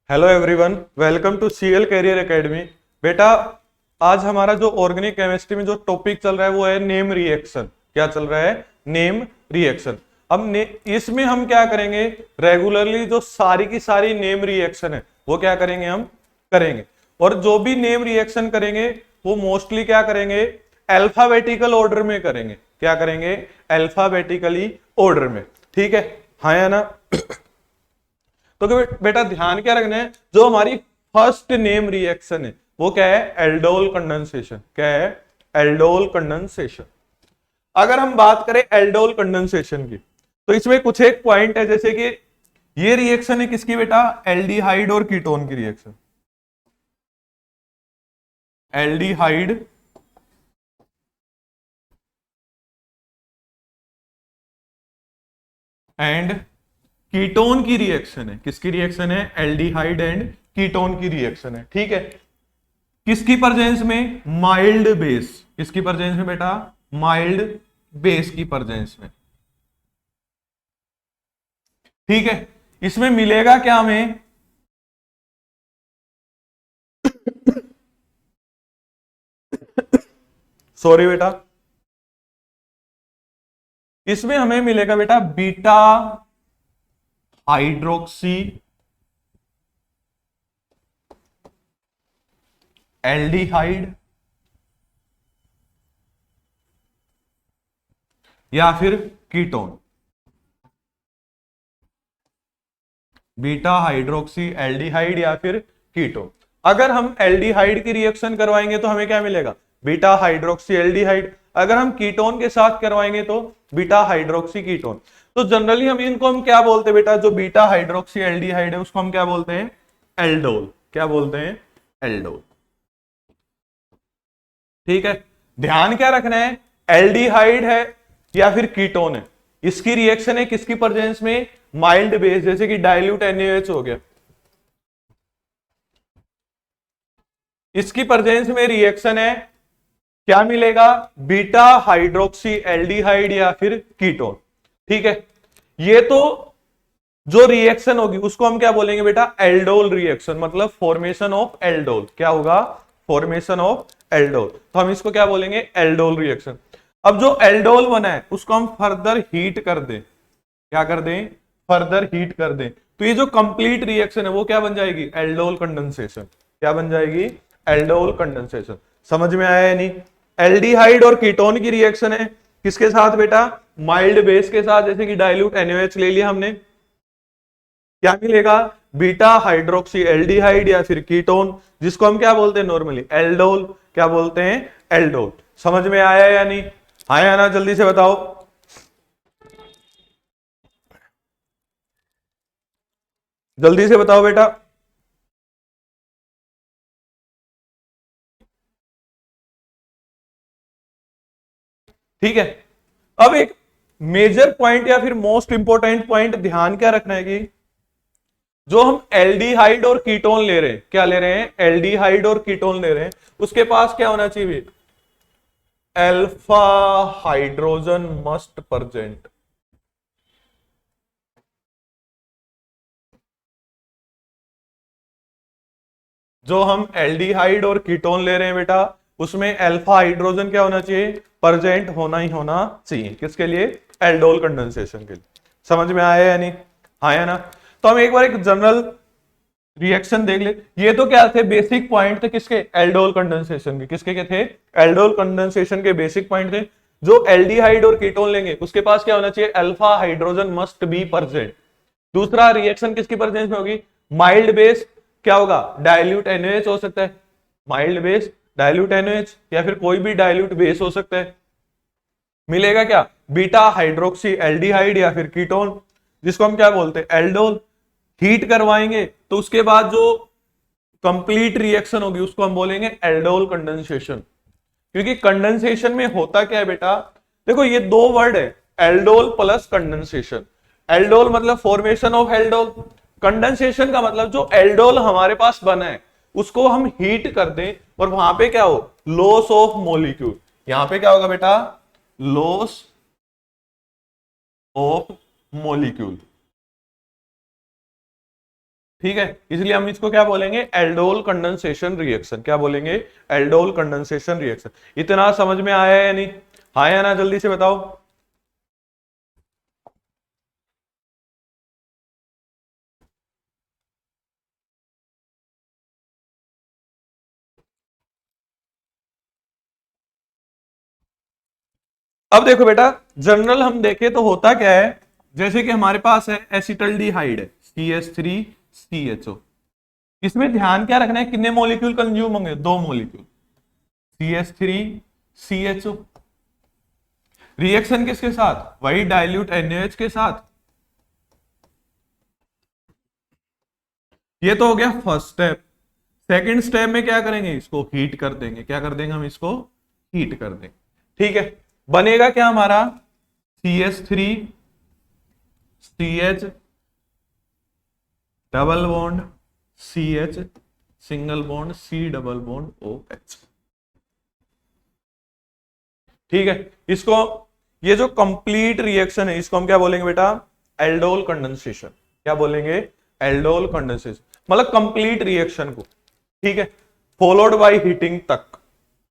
Hello everyone, welcome to CL career academy. बेटा, आज हमारा जो ऑर्गेनिक केमिस्ट्री में जो टॉपिक चल रहा है वो है नेम रिएक्शन। क्या चल रहा है? Name reaction. अब इसमें हम क्या करेंगे? रेगुलरली जो सारी की सारी नेम रिएक्शन है वो क्या करेंगे? हम करेंगे। और जो भी नेम रिएक्शन करेंगे वो मोस्टली क्या करेंगे? अल्फाबेटिकल ऑर्डर में करेंगे। क्या करेंगे? अल्फाबेटिकली ऑर्डर में। ठीक है? हाँ या ना? तो बेटा ध्यान क्या रखना है, जो हमारी फर्स्ट नेम रिएक्शन है वो क्या है? Aldol condensation. क्या है? Aldol condensation. अगर हम बात करें एल्डोल कंडेंसेशन की, तो इसमें कुछ एक पॉइंट है, जैसे कि ये रिएक्शन है किसकी बेटा? एल्डिहाइड और कीटोन की रिएक्शन। एल्डिहाइड एंड कीटोन की रिएक्शन है। किसकी रिएक्शन है? एल्डिहाइड एंड कीटोन की रिएक्शन है। ठीक है? किसकी प्रेजेंस में? Mild base. किसकी प्रेजेंस में बेटा? माइल्ड बेस की प्रेजेंस में। ठीक है? इसमें मिलेगा क्या हमें? सॉरी बेटा, इसमें हमें मिलेगा बेटा बीटा हाइड्रोक्सी एल्डिहाइड या फिर कीटोन। बीटा हाइड्रोक्सी एल्डिहाइड या फिर कीटोन। अगर हम एल्डिहाइड की रिएक्शन करवाएंगे तो हमें क्या मिलेगा? Beta hydroxy aldehyde. अगर हम कीटोन के साथ करवाएंगे तो बीटा हाइड्रोक्सी कीटोन। तो जनरली हम क्या बोलते हैं बेटा? जो बीटा हाइड्रोक्सी एल्डिहाइड है उसको हम क्या बोलते हैं? एल्डोल। क्या बोलते हैं? एल्डोल। ठीक है? ध्यान क्या रखना है? एल्डिहाइड है या फिर कीटोन है, इसकी रिएक्शन है किसकी प्रेजेंस में? माइल्ड बेस, जैसे कि डाइल्यूट NaOH हो गया, इसकी प्रेजेंस में रिएक्शन है। क्या मिलेगा? बीटा हाइड्रोक्सी एल्डिहाइड या फिर कीटोन। ठीक है? ये तो जो रिएक्शन होगी उसको हम क्या बोलेंगे बेटा? एल्डोल रिएक्शन, मतलब फॉर्मेशन ऑफ एल्डोल। क्या होगा? Formation of aldol. तो हम इसको क्या बोलेंगे? Aldol reaction. अब जो एल्डोल बना है उसको हम फर्दर हीट कर दें। क्या कर दें? फर्दर हीट कर दें, तो ये जो कंप्लीट रिएक्शन है वो क्या बन जाएगी? Aldol condensation. क्या बन जाएगी? Aldol condensation. समझ में आया या नहीं? एल्डिहाइड और कीटोन की रिएक्शन है किसके साथ बेटा? माइल्ड बेस के साथ, जैसे कि डाइल्यूट NaOH ले लिया हमने। क्या मिलेगा? बीटा हाइड्रोक्सी एल्डिहाइड या फिर कीटोन, जिसको हम क्या बोलते हैं नॉर्मली? एल्डोल। क्या बोलते हैं? एल्डोल। समझ में आया या नहीं? हाँ या ना? जल्दी से बताओ, जल्दी से बताओ बेटा। ठीक है? अब एक मेजर पॉइंट या फिर मोस्ट इंपॉर्टेंट पॉइंट ध्यान क्या रखना है कि जो हम एल्डिहाइड और कीटोन ले रहे हैं, क्या ले रहे हैं? एल्डिहाइड और कीटोन ले रहे हैं, उसके पास क्या होना चाहिए? Alpha hydrogen must present. जो हम एल्डिहाइड और कीटोन ले रहे हैं बेटा, उसमें अल्फा हाइड्रोजन क्या होना चाहिए? प्रेजेंट होना ही होना चाहिए। किसके लिए? एल्डोल कंडेंसेशन के लिए। समझ में आया या नहीं? हाँ या ना? तो हम एक बार एक जनरल रिएक्शन देख ले। ये तो क्या थे? बेसिक पॉइंट थे किसके? एल्डोल कंडेंसेशन के। किसके के थे? एल्डोल कंडेंसेशन के बेसिक पॉइंट थे। जो एल्डिहाइड और कीटोन लेंगे उसके पास क्या होना चाहिए? Alpha hydrogen must be present. दूसरा रिएक्शन किसकी प्रेजेंस में होगी? Mild base. क्या होगा? डाइल्यूट NaOH हो सकता है। माइल्ड बेस डाइल्यूट NaOH या फिर कोई भी डाइल्यूट बेस हो सकता है। मिलेगा क्या? बीटा हाइड्रोक्सी एल्डिहाइड या फिर कीटोन, जिसको हम क्या बोलते हैं? एल्डोल। हीट करवाएंगे तो उसके बाद जो कंप्लीट रिएक्शन होगी उसको हम बोलेंगे एल्डोल कंडेंसेशन। क्योंकि कंडेंसेशन में होता क्या है बेटा? देखो ये दो वर्ड है, एल्डोल प्लस कंडेंसेशन। एल्डोल मतलब फॉर्मेशन ऑफ एल्डोल, कंडेंसेशन का मतलब जो एल्डोल हमारे पास बना है उसको हम हीट कर दें और वहां पे क्या हो? Loss of molecule. यहां पे क्या होगा बेटा? Loss of molecule. ठीक है, इसलिए हम इसको क्या बोलेंगे, एल्डोल कंडेंसेशन रिएक्शन। क्या बोलेंगे, एल्डोल कंडेंसेशन रिएक्शन। इतना समझ में आया या नहीं, हाँ या ना, जल्दी से बताओ। अब देखो बेटा, जनरल हम देखें तो होता क्या है, जैसे कि हमारे पास है एसिटल्डिहाइड है, CH3CHO। इसमें ध्यान क्या रखना है, कितने मॉलिक्यूल कंज्यूम होंगे, 2 मॉलिक्यूल, CH3CHO। रिएक्शन किसके साथ, वही डाइल्यूट NaOH के साथ। ये तो हो गया फर्स्ट स्टेप। सेकंड स्टेप में क्या करेंगे, इसको हीट कर देंगे। क्या कर देंगे हम, इसको हीट कर देंगे। ठीक है, बनेगा क्या हमारा, CH3CH double bond CH single bond C double bond OH। ठीक है, इसको, ये जो कंप्लीट रिएक्शन है इसको हम क्या बोलेंगे बेटा, एल्डोल कंडेंसेशन। क्या बोलेंगे, एल्डोल कंडेंसेशन, मतलब कंप्लीट रिएक्शन को। ठीक है, फॉलोड बाय हीटिंग तक,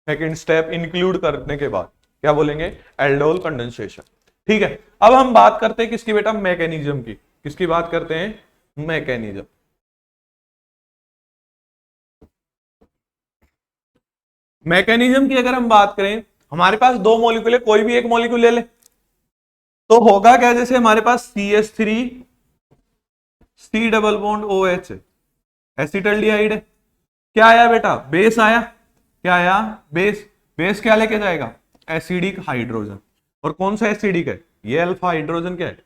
सेकंड स्टेप इंक्लूड करने के बाद क्या बोलेंगे, एल्डोल कंडेंसेशन। ठीक है, अब हम बात करते हैं किसकी बेटा, मैकेनिज्म की। किसकी बात करते हैं, मैकेनिज्म। मैकेनिज्म की अगर हम बात करें, हमारे पास 2 मॉलिक्यूल है, कोई भी एक मॉलिक्यूल ले ले, तो होगा क्या, जैसे हमारे पास CH3 C double bond OH acetaldehyde है। क्या आया बेटा, बेस आया। क्या आया, बेस। बेस क्या लेके जाएगा, एसिडिक हाइड्रोजन। और कौन सा एसिडिक है, ये अल्फा हाइड्रोजन। क्या है,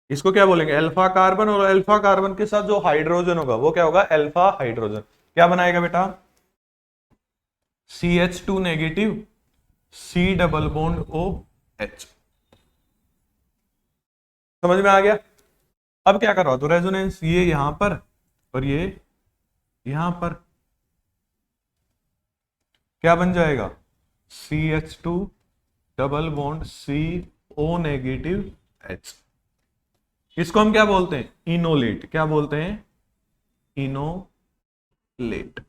इसको क्या बोलेंगे, अल्फा कार्बन। और अल्फा कार्बन के साथ जो हाइड्रोजन होगा वो क्या होगा, अल्फा हाइड्रोजन। क्या बनाएगा बेटा, CH2 negative C double bond OH। समझ में आ गया। अब क्या करवा दो, रेजोनेंस, ये यहां पर और ये यहां पर, क्या बन जाएगा, CH2 double bond CO negative H। इसको हम क्या बोलते हैं, इनोलेट। क्या बोलते हैं, इनोलेट।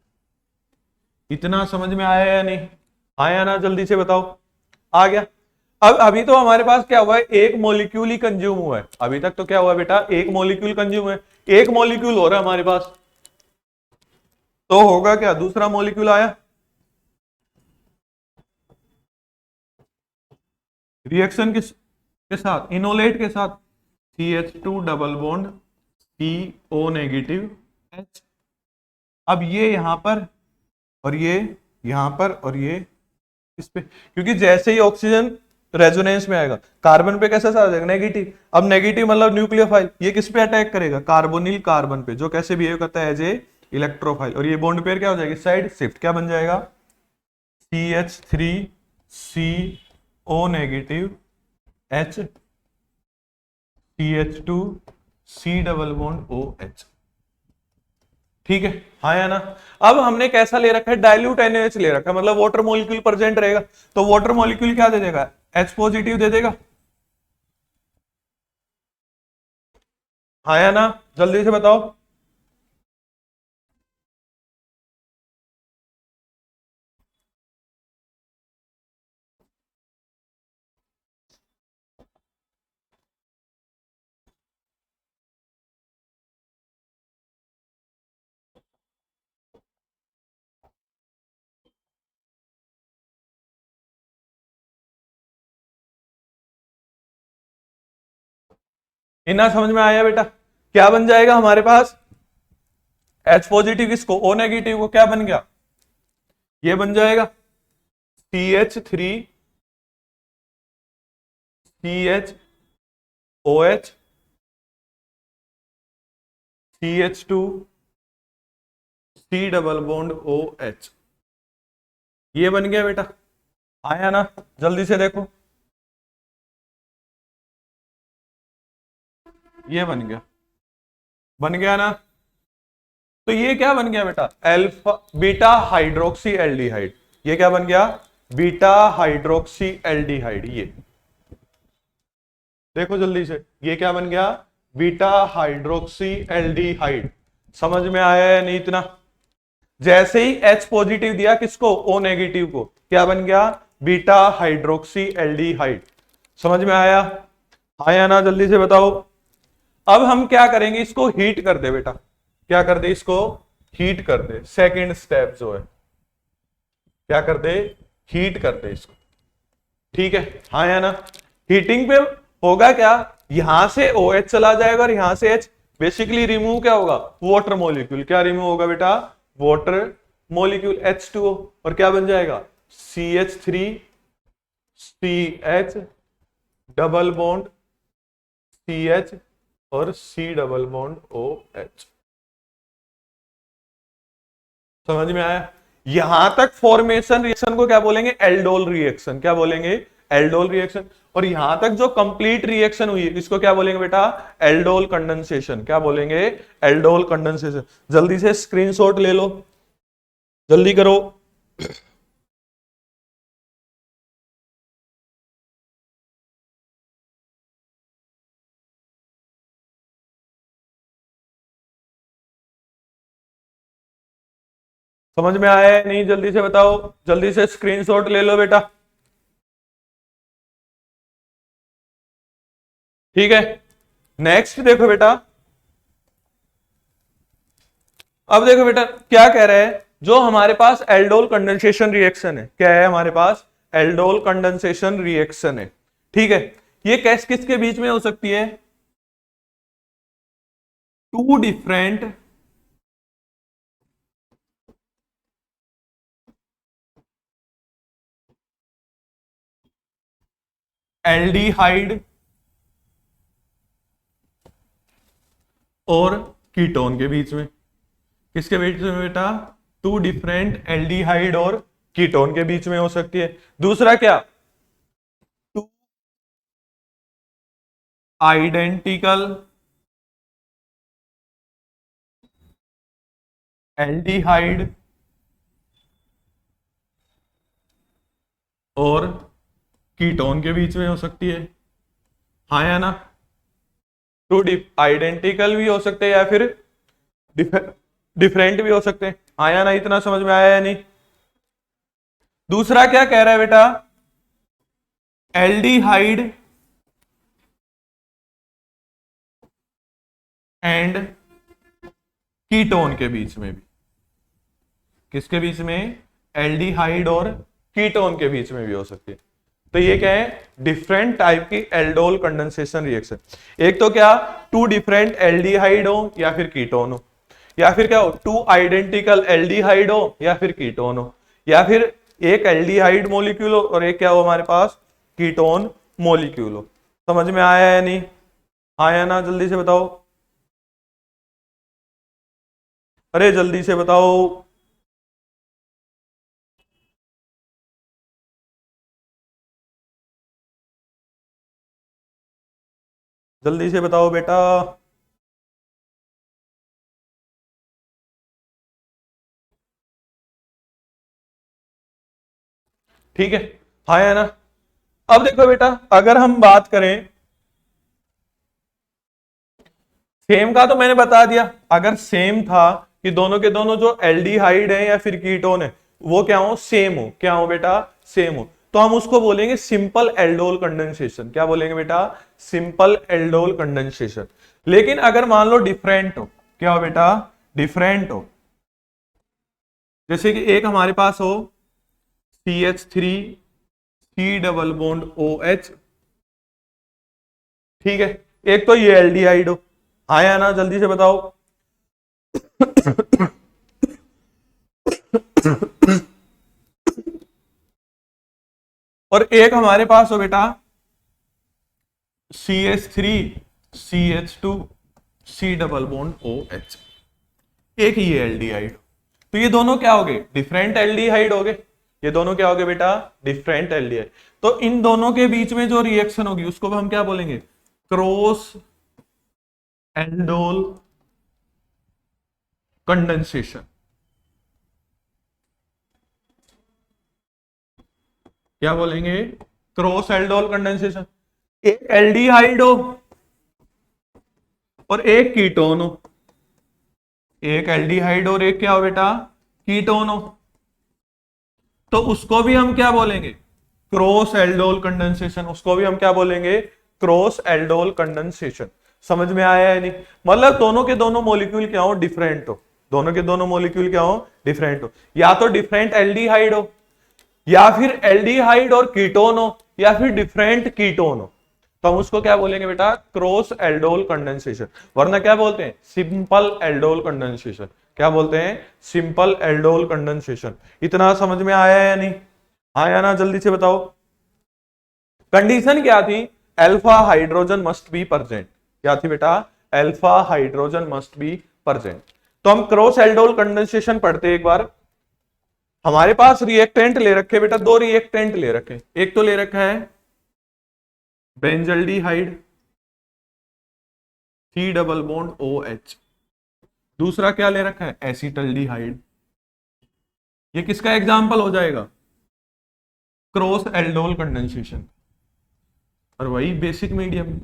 इतना समझ में आया या नहीं, आया ना, जल्दी से बताओ। आ गया। अब अभी तो हमारे पास क्या हुआ है, एक मॉलिक्यूल ही कंज्यूम हुआ है। अभी तक तो क्या हुआ बेटा, एक मॉलिक्यूल कंज्यूम है, एक मॉलिक्यूल हो रहा है हमारे पास। तो होगा क्या, दूसरा मॉलिक्यूल आया, रिएक्शन के साथ, इनोलेट के साथ, CH2 double bond CO negative H। अब ये यहां पर और ये यहां पर और ये इस पे, क्योंकि जैसे ही ऑक्सीजन रेजोनेंस में आएगा, कार्बन पे कैसा आ जाएगा, नेगेटिव। अब नेगेटिव मतलब न्यूक्लियोफाइल, ये किस पे अटैक करेगा, कार्बोनिल कार्बन पे, जो कैसे बिहेव करता है, एज ए इलेक्ट्रोफाइल। और ये बॉन्ड पेयर क्या हो जाएगी, साइड शिफ्ट। क्या बन जाएगा, CH3CO negative H CH2 C double bond OH। ठीक है, हाँ या ना। अब हमने कैसा ले रखा है, डाइल्यूट NaOH ले रखा है, मतलब वाटर मॉलिक्यूल प्रेजेंट रहेगा। तो वाटर मॉलिक्यूल क्या दे देगा, H पॉजिटिव दे देगा। हाँ या ना, जल्दी से बताओ। इतना समझ में आया बेटा। क्या बन जाएगा हमारे पास, H पॉजिटिव किसको, O नेगेटिव को, क्या बन गया, ये बन जाएगा CH3 CHOH CH2 C double bond OH। ये बन गया बेटा, आया ना, जल्दी से देखो। ये बन गया ना। तो ये क्या बन गया बेटा, अल्फा बीटा हाइड्रोक्सी एल्डिहाइड। ये क्या बन गया, बीटा हाइड्रोक्सी एल्डिहाइड। ये देखो जल्दी से, ये क्या बन गया, बीटा हाइड्रोक्सी एल्डिहाइड। समझ में आया है नहीं इतना? जैसे ही H पॉजिटिव दिया किसको, O नेगेटिव को, क्या बन गया, बीटा हाइड्रोक्सी एल्डिहाइड। समझ में आया? आया ना? जल्दी से बताओ। अब हम क्या करेंगे, इसको हीट कर दे बेटा, क्या कर दे, इसको हीट कर दे। सेकंड स्टेप जो है, क्या कर दे, हीट कर दे इसको। ठीक है, हाँ या ना? हीटिंग पे होगा क्या, यहां से OH चला जाएगा और यहां से H, बेसिकली रिमूव क्या होगा, वाटर मॉलिक्यूल। क्या रिमूव होगा बेटा, वाटर मॉलिक्यूल H2O, और क्या बन जाएगा, CH3 CH double bond CH और C डबल बॉन्ड OH। समझ में आया? यहां तक फॉर्मेशन रिएक्शन को क्या बोलेंगे, एल्डोल रिएक्शन। क्या बोलेंगे, एल्डोल रिएक्शन। और यहां तक जो कंप्लीट रिएक्शन हुई इसको क्या बोलेंगे बेटा, एल्डोल कंडेंसेशन। क्या बोलेंगे, एल्डोल कंडेंसेशन। जल्दी से स्क्रीनशॉट ले लो, जल्दी करो। समझ में आया है नहीं, जल्दी से बताओ, जल्दी से स्क्रीनशॉट ले लो बेटा। ठीक है, नेक्स्ट देखो बेटा। अब देखो बेटा क्या कह रहा है, जो हमारे पास एल्डोल कंडेंसेशन रिएक्शन है, क्या है हमारे पास, एल्डोल कंडेंसेशन रिएक्शन है। ठीक है, ये कैस किसके बीच में हो सकती है, टू डिफरेंट एल्डिहाइड और कीटोन के बीच में। किसके बीच में बेटा, टू डिफरेंट एल्डिहाइड और कीटोन के बीच में हो सकती है। दूसरा क्या, टू आइडेंटिकल एल्डिहाइड और कीटोन के बीच में हो सकती है। हाँ या ना? टू आइडेंटिकल भी हो सकते हैं या फिर डिफरेंट भी हो सकते हैं। हाँ या ना? इतना समझ में आया या नहीं? दूसरा क्या कह रहा है बेटा, एल्डिहाइड एंड कीटोन के बीच में भी। किसके बीच में, एल्डिहाइड और कीटोन के बीच में भी हो सकती है। तो ये क्या है, डिफरेंट टाइप की एल्डोल कंडेंसेशन रिएक्शन। एक तो क्या, टू डिफरेंट एल्डिहाइड हो या फिर कीटोन हो, या फिर क्या हो, टू आइडेंटिकल एल्डिहाइड हो या फिर कीटोन हो, या फिर एक एल्डिहाइड मॉलिक्यूल हो और एक क्या हो हमारे पास, कीटोन मॉलिक्यूल हो। समझ में आया या नहीं? आया ना? जल्दी से बताओ, अरे जल्दी से बताओ। जल्दी से बताओ बेटा। ठीक है, हाँ या ना? अब देखो बेटा, अगर हम बात करें, सेम का तो मैंने बता दिया, अगर सेम था कि दोनों के दोनों जो एल्डिहाइड है या फिर कीटोन है वो क्या हो, सेम हो। क्या हो बेटा, सेम हो, तो हम उसको बोलेंगे सिंपल एल्डोल कंडेंसेशन। क्या बोलेंगे बेटा, सिंपल एल्डोल कंडेंसेशन। लेकिन अगर मान लो डिफरेंट हो, क्या हो बेटा, डिफरेंट हो, जैसे कि एक हमारे पास हो CH3 C double bond OH। ठीक है, एक तो ये एल्डिहाइड हो। आया ना? जल्दी से बताओ। और एक हमारे पास हो बेटा CH3 CH2 C double bond OH। एक ही एल्डिहाइड। तो ये दोनों क्या हो गए, डिफरेंट एल्डिहाइड हो गए। ये दोनों क्या हो गए बेटा, डिफरेंट एल्डिहाइड। तो इन दोनों के बीच में जो रिएक्शन होगी उसको हम क्या बोलेंगे, क्रॉस एल्डोल कंडेंसेशन। क्या बोलेंगे, क्रॉस एल्डोल कंडेंसेशन। एक एल्डिहाइड हो और एक कीटोन हो, एक एल्डिहाइड और एक क्या हो बेटा, कीटोन हो, तो उसको भी हम क्या बोलेंगे, क्रॉस एल्डोल कंडेंसेशन। उसको भी हम क्या बोलेंगे, क्रॉस एल्डोल कंडेंसेशन। समझ में आया है नहीं, मतलब दोनों के दोनों मॉलिक्यूल क्या हो, डिफरेंट हो, दोनों के दोनों मॉलिक्यूल क्या हो, डिफरेंट हो, या तो डिफरेंट एल्डिहाइड हो, या फिर एल्डिहाइड और कीटोन हो, या फिर डिफरेंट कीटोन हो, तो हम उसको क्या बोलेंगे बेटा, क्रॉस एल्डोल कंडेंसेशन। वरना क्या बोलते हैं, सिंपल एल्डोल कंडेंसेशन। क्या बोलते हैं, सिंपल एल्डोल कंडेंसेशन। इतना समझ में आया या नहीं, आया ना, जल्दी से बताओ। कंडीशन क्या थी, alpha hydrogen must be present. क्या थी बेटा, alpha hydrogen must be present. तो हम क्रॉस एल्डोल कंडेंसेशन पढ़ते एक बार। हमारे पास रिएक्टेंट ले रखे बेटा, दो रिएक्टेंट ले रखे, एक तो ले रखा है benzaldehyde C double bond O H, दूसरा क्या ले रखा है, एसिटल्डिहाइड। ये किसका एग्जाम्पल हो जाएगा, क्रॉस एल्डोल कंडेंसेशन, और वही बेसिक मीडियम,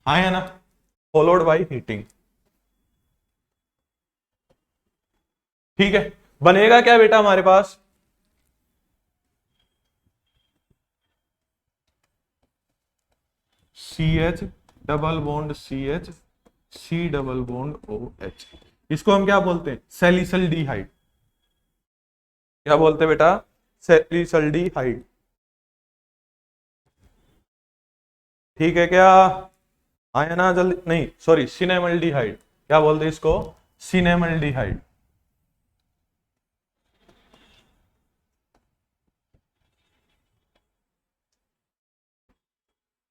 हाँ है ना, फॉलोड बाय हीटिंग। ठीक है, बनेगा क्या बेटा हमारे पास, C H double bond C H C double bond O H. इसको हम क्या बोलते हैं, सैलिसल्डिहाइड। क्या बोलते हैं बेटा, सैलिसल्डिहाइड। ठीक है क्या, आया ना जल्दी, नहीं सॉरी, सिनेमल्डिहाइड। क्या बोलते हैं इसको, सिनेमल्डिहाइड।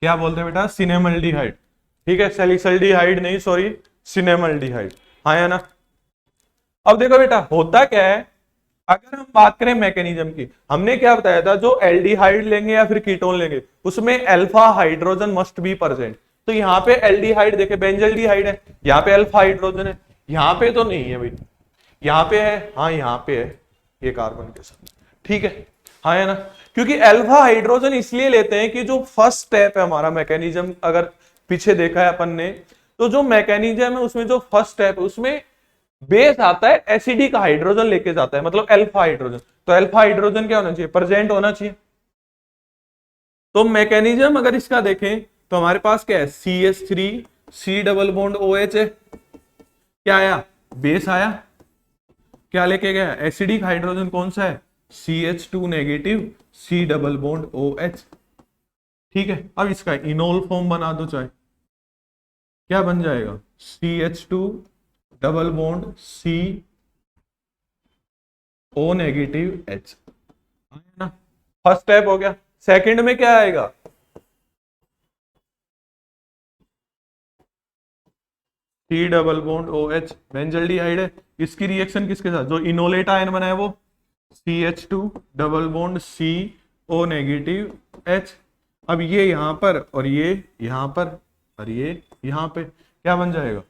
क्या बोलते हैं बेटा, सिनेमल्डिहाइड। ठीक है, सैलिसल्डिहाइड नहीं, सॉरी, सिनेमल्डिहाइड। हाँ है ना। अब देखो बेटा होता क्या है, अगर हम बात करें मैकेनिज्म की, हमने क्या बताया था, जो एल्डिहाइड लेंगे या फिर कीटोन लेंगे उसमें alpha hydrogen must be present. तो यहाँ पे एल्डिहाइड देखे, बेंजल्डिहाइड है, यहाँ पे अल्फा हाइड्रोजन है, यहाँ पे तो नहीं है भाई, यहाँ पे है, हाँ यहाँ पे है, ये कार्बन के साथ। ठीक है, हाँ है ना, क्योंकि अल्फा हाइड्रोजन इसलिए लेते हैं कि जो फर्स्ट स्टेप है हमारा मैकेनिज्म, अगर पीछे देखा है अपन ने, तो जो मैकेनिज्म है उसमें जो फर्स्ट स्टेप है उसमें बेस आता है एसिडिक हाइड्रोजन लेके जाता है, मतलब अल्फा हाइड्रोजन। तो अल्फा हाइड्रोजन क्या होना चाहिए, प्रेजेंट होना चाहिए। तो मैकेनिज्म अगर इसका देखें तो हमारे पास क्या है, C H three C double bond O H है, क्या आया, बेस आया, क्या लेके गया, एसिडिक हाइड्रोजन कौन सा है, C H two negative C double bond O H. ठीक है, अब इसका इनोल फॉर्म बना दो चाहे, क्या बन जाएगा, C H two double bond C O negative H, ना, फर्स्ट स्टेप हो गया। सेकंड में क्या आएगा, C double bond O H, benzaldehyde है, इसकी रिएक्शन किसके साथ, जो इनोलेट आयन बना है वो C H two double bond C O negative H. अब ये यहां पर और ये यहां पर और ये यहां पे, क्या बन जाएगा,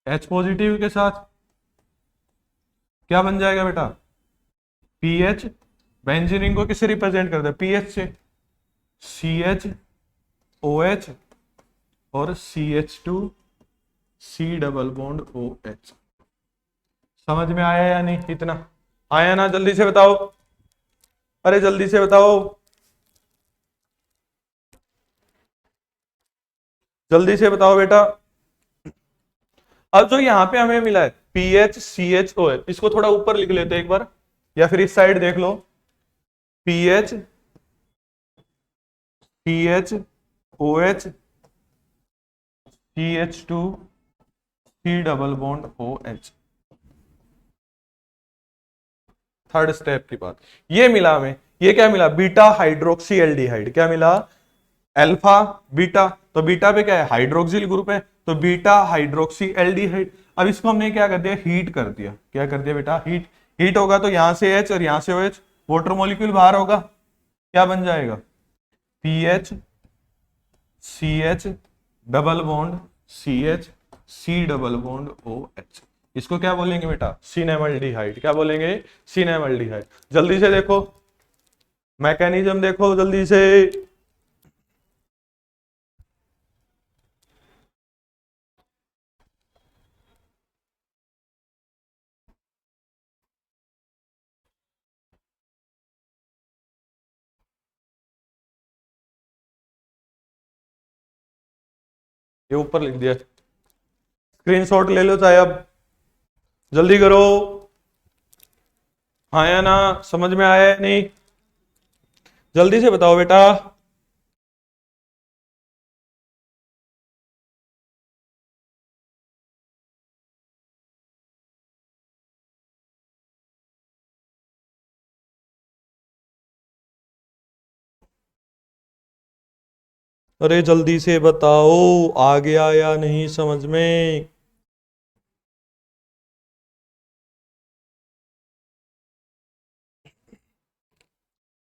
एच पॉजिटिव के साथ क्या बन जाएगा बेटा, पीएच। बेंजीन को किससे रिप्रेजेंट करता है, पीएच से, सी एच ओ एच और C H two C double bond O H. समझ में आया या नहीं, इतना आया ना, जल्दी से बताओ, अरे जल्दी से बताओ, जल्दी से बताओ बेटा। अब जो यहाँ पे हमें मिला है PH C H O H, इसको थोड़ा ऊपर लिख लेते हैं एक बार, या फिर इस साइड देख लो, PH C H O H C H two C double bond O H. Third step की बात, ये मिला हमें, ये क्या मिला, बीटा हाइड्रोक्सी एल्डिहाइड। क्या मिला, अल्फा बीटा, तो बीटा पे क्या है, हाइड्रोक्सिल ग्रुप है, तो बीटा हाइड्रोक्सी एल्डिहाइड। अब इसको हमने क्या कर दिया, हीट कर दिया, क्या कर दिया बेटा, हीट। हीट होगा तो यहां से एच और यहां से ओ एच, वाटर मॉलिक्यूल बाहर होगा, क्या बन जाएगा, P H C H double bond C H C double bond O H. इसको क्या बोलेंगे बेटा? सिनेमल्डिहाइड। क्या बोलेंगे? सिनेमल्डिहाइड। जल्दी से देखो मैकेनिज्म, देखो जल्दी से। ये ऊपर लिख दिया, स्क्रीनशॉट ले लो चाहे। अब जल्दी करो। हाँ या ना? समझ में आया या नहीं? जल्दी से बताओ बेटा। अरे जल्दी से बताओ, आ गया या नहीं समझ में?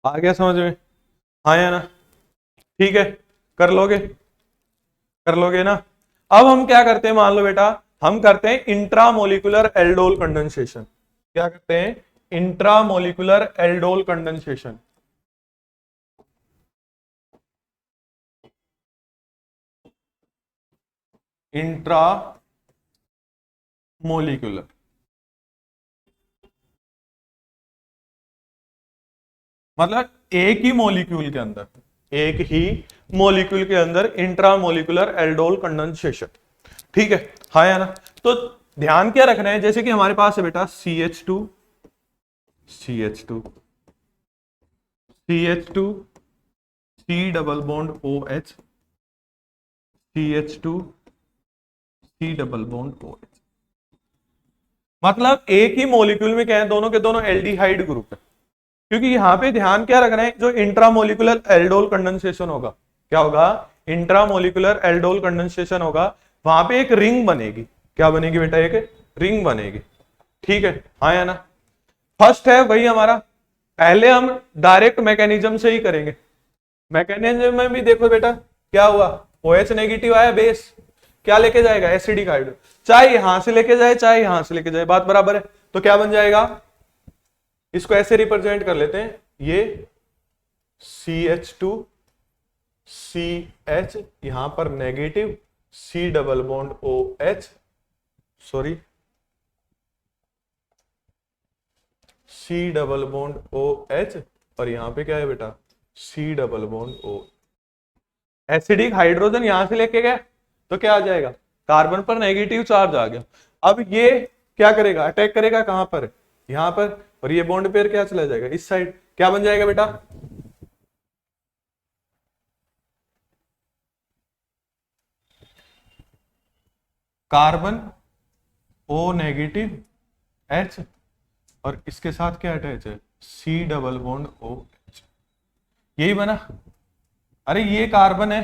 आ गया समझ में? हाँ या ना? ठीक है, कर लोगे? कर लोगे ना? अब हम क्या करते हैं, मान लो बेटा, हम करते हैं इंट्रामोलिकुलर एल्डोल कंडेंसेशन। क्या करते हैं? Intramolecular aldol condensation. Intra molecular मतलब एक ही मॉलिक्यूल के अंदर, एक ही मॉलिक्यूल के अंदर इंट्रामोलिकुलर एल्डोल कंडेंसेशन। ठीक है, हाँ या ना? तो ध्यान क्या रखना है, जैसे कि हमारे पास है बेटा CH2, CH2, CH2, C double bond OH, CH2, C double bond OH। मतलब एक ही मॉलिक्यूल में क्या है, दोनों के दोनों एल्डिहाइड ग्रुप है। क्योंकि यहां पे ध्यान क्या रखना है, जो इंट्रामोलिकुलर एल्डोल कंडेंसेशन होगा, क्या होगा? इंट्रामोलिकुलर एल्डोल कंडेंसेशन होगा, वहां पे एक रिंग बनेगी। क्या बनेगी बेटा? एक रिंग बनेगी। ठीक है, हाँ या ना? फर्स्ट है वही हमारा, पहले हम डायरेक्ट मैकेनिज्म से ही करेंगे। मैकेनिज्म में भी देखो बेटा, क्या हुआ? OH नेगेटिव आया, बेस क्या लेके जाएगा? Acidic hydro. चाहे यहां से लेके जाए चाहे यहां से लेके जाए, बात बराबर है। तो क्या बन जाएगा? इसको ऐसे रिप्रेजेंट कर लेते हैं, ये CH2 CH, यहां पर negative, C double bond OH, sorry, C double bond OH, और यहां पे क्या है बेटा? C double bond O। Acidic hydrogen यहां से लेके गए तो क्या आ जाएगा? कार्बन पर नेगेटिव चार्ज आ गया। अब ये क्या करेगा? अटैक करेगा कहां पर? यहां पर। और ये बॉन्ड पेयर क्या चला जाएगा? इस साइड। क्या बन जाएगा बेटा? कार्बन O नेगेटिव H, और इसके साथ क्या अटैच है? C double bond OH। यही बना। अरे ये कार्बन है,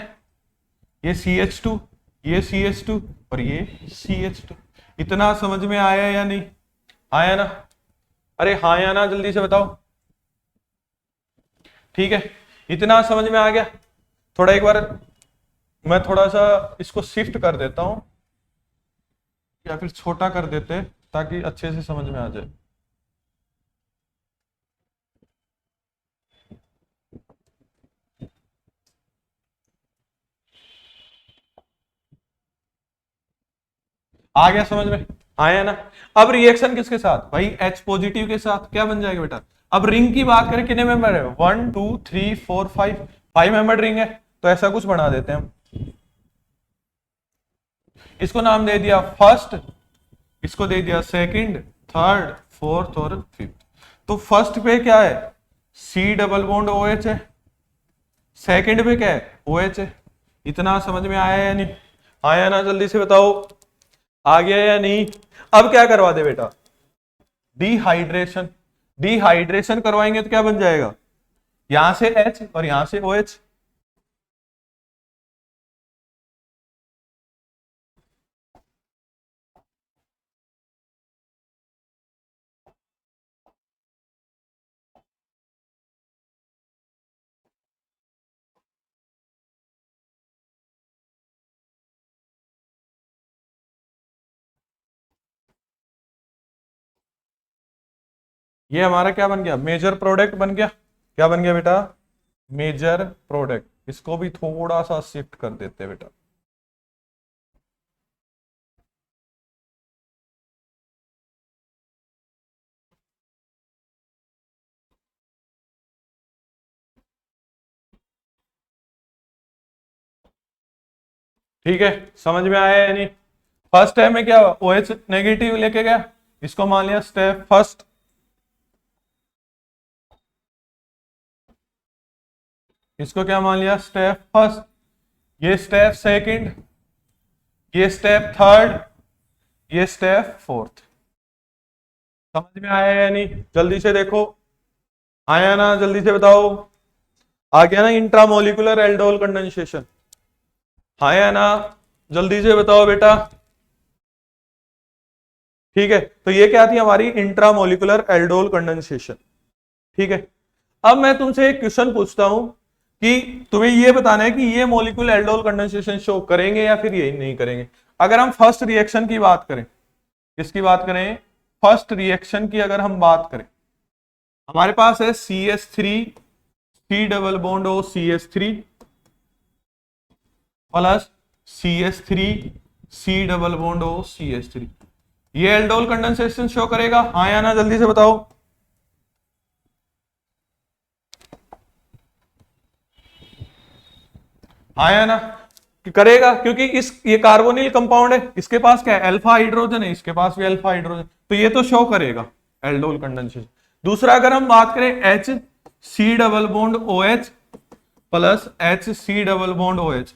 ये CH2, ये CH2, और ये CH2। इतना समझ में आया या नहीं? आया ना? अरे हाँ या ना, जल्दी से बताओ। ठीक है, इतना समझ में आ गया? थोड़ा एक बार मैं थोड़ा सा इसको शिफ्ट कर देता हूं, या फिर छोटा कर देते हैं, ताकि अच्छे से समझ में आ जाए। आ गया समझ में? आया ना? अब रिएक्शन किसके साथ भाई? H पॉजिटिव के साथ। क्या बन जाएगा बेटा? अब रिंग की बात करें, कितने मेंबर है? 1 2 3 4 5, 5 मेंबर रिंग है। तो ऐसा कुछ बना देते हैं हम, इसको नाम दे दिया फर्स्ट, इसको दे दिया सेकंड, थर्ड, फोर्थ और फिफ्थ। तो फर्स्ट पे क्या है? C डबल बॉन्ड OH है। सेकंड पे क्या है? OH है। इतना समझ में आया या नहीं? आया ना? जल्दी से बताओ, आ गया या नहीं? अब क्या करवा दे बेटा? डिहाइड्रेशन। डिहाइड्रेशन करवाएंगे तो क्या बन जाएगा? यहां से H और यहां से OH। ये हमारा क्या बन गया, मेजर प्रोडक्ट बन गया। क्या बन गया बेटा, मेजर प्रोडक्ट। इसको भी थोड़ा सा शिफ्ट कर देते हैं बेटा। ठीक है, समझ में आया या नहीं। फर्स्ट स्टेप में क्या हुआ, OH नेगेटिव लेके गया, इसको मान लिया स्टेप फर्स्ट। इसको क्या मान लिया, स्टेप फर्स्ट। ये स्टेप सेकंड, ये स्टेप थर्ड, ये स्टेप फोर्थ। समझ में आया या नहीं, जल्दी से देखो, आया ना, जल्दी से बताओ। आ गया ना इंट्रामोलिकुलर एल्डोल कंडेंसेशन, आया ना, जल्दी से बताओ बेटा। ठीक है, तो ये क्या थी हमारी इंट्रामोलिकुलर एल्डोल कंडेंसेशन। ठीक है, अब मैं तुमसे एक क्वेश्चन पूछता हूं कि तुम्हें ये बताना है कि ये मॉलिक्यूल एल्डोल कंडेंसेशन शो करेंगे या फिर ये नहीं करेंगे। अगर हम फर्स्ट रिएक्शन की बात करें, किसकी बात करें, फर्स्ट रिएक्शन की अगर हम बात करें, हमारे पास है CH3 C double bond O CH3 plus CH3 C double bond O CH3। ये एल्डोल कंडेंसेशन शो करेगा, हाँ या ना, जल्दी से बताओ। हाँ या ना, कि करेगा, क्योंकि इस ये कार्बोनिल कंपाउंड है, इसके पास क्या है, अल्फा हाइड्रोजन है, इसके पास भी अल्फा हाइड्रोजन, तो ये तो शो करेगा एल्डोल कंडेंसेशन। दूसरा अगर हम बात करें HC double bond OH plus HC double bond OH,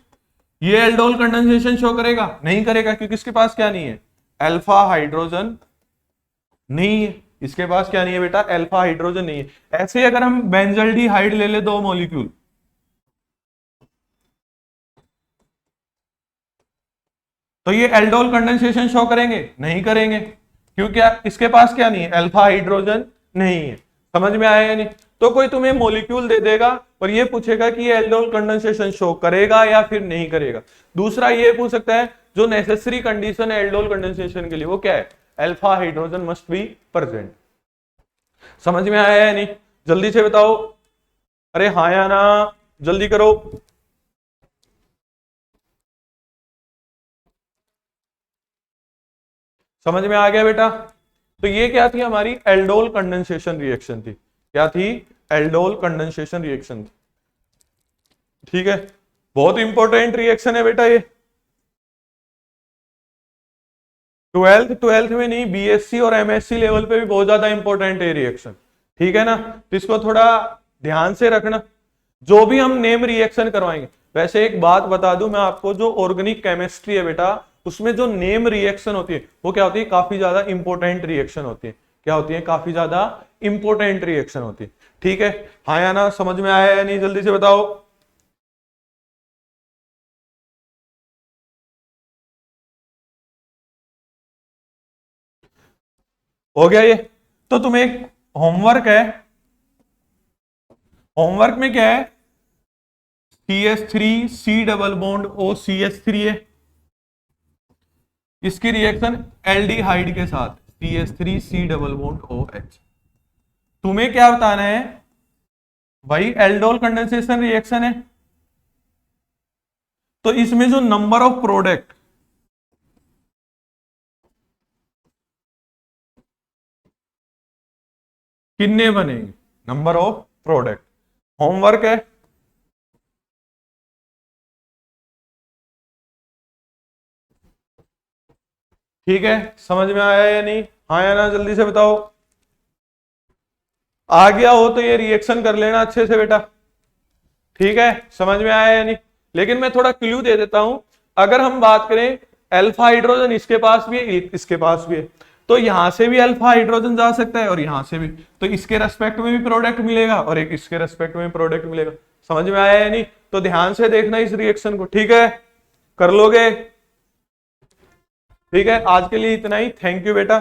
ये एल्डोल कंडेंसेशन शो करेगा, नहीं करेगा, क्योंकि इसके पास क्या नहीं है, अल्फा हाइड्रोजन नहीं है। इसके पास क्या नहीं है बेटा, अल्फा हाइड्रोजन नहीं है। ऐसे ही अगर हम बेंजल्डिहाइड ले ले, दो मॉलिक्यूल, तो ये एल्डोल कंडेंसेशन शो करेंगे, नहीं करेंगे, क्योंकि इसके पास क्या नहीं है, अल्फा हाइड्रोजन नहीं है। समझ में आया या नहीं। तो कोई तुम्हें मॉलिक्यूल दे देगा और ये पूछेगा कि ये एल्डोल कंडेंसेशन शो करेगा या फिर नहीं करेगा। दूसरा ये पूछ सकता है, जो नेसेसरी कंडीशन है एल्डोल कंडेंसेशन के लिए वो क्या है, alpha hydrogen must be present. समझ में आया या नहीं, जल्दी से बताओ। अरे हाँ या ना, जल्दी करो। समझ में आ गया बेटा। तो ये क्या थी, हमारी एल्डोल कंडेंसेशन रिएक्शन थी। क्या थी, एल्डोल कंडेंसेशन रिएक्शन थी। ठीक है, बहुत इंपॉर्टेंट रिएक्शन है बेटा ये। ट्वेल्थ में नहीं, BSc और MSc लेवल पे भी बहुत ज्यादा इंपॉर्टेंट है रिएक्शन। ठीक है ना, तो इसको थोड़ा ध्यान से रखना, जो भी हम नेम रिएक्शन करवाएंगे। वैसे एक बात बता दूं मैं आपको, जो ऑर्गेनिक केमिस्ट्री है बेटा, उसमें जो नेम रिएक्शन होती है वो क्या होती है, काफी ज्यादा इंपॉर्टेंट रिएक्शन होती है। क्या होती है, काफी ज्यादा इंपॉर्टेंट रिएक्शन होती है। ठीक है, हाँ या ना, समझ में आया या नहीं, जल्दी से बताओ। हो गया ये। तो तुम्हें एक होमवर्क है, होमवर्क में क्या है, CH3 C double bond O CH3 है, इसकी रिएक्शन एल्डिहाइड के साथ CH3 C double bond OH। तुम्हें क्या बताना है भाई, एल्डोल कंडेंसेशन रिएक्शन है, तो इसमें जो नंबर ऑफ प्रोडक्ट, कितने बनेंगे, नंबर ऑफ प्रोडक्ट। होमवर्क है। ठीक है, समझ में आया या नहीं, हाँ या ना, जल्दी से बताओ। आ गया हो तो ये रिएक्शन कर लेना अच्छे से बेटा। ठीक है, समझ में आया या नहीं। लेकिन मैं थोड़ा क्लू दे देता हूं, अगर हम बात करें अल्फा हाइड्रोजन इसके पास भी है, इसके पास भी है, तो यहां से भी अल्फा हाइड्रोजन जा सकता है और यहां से भी, तो इसके रेस्पेक्ट में भी प्रोडक्ट मिलेगा और एक इसके रेस्पेक्ट में प्रोडक्ट मिलेगा। समझ में आया या नहीं, तो ध्यान से देखना इस रिएक्शन को। ठीक है, कर लोगे। ठीक है, आज के लिए इतना ही, थैंक यू बेटा।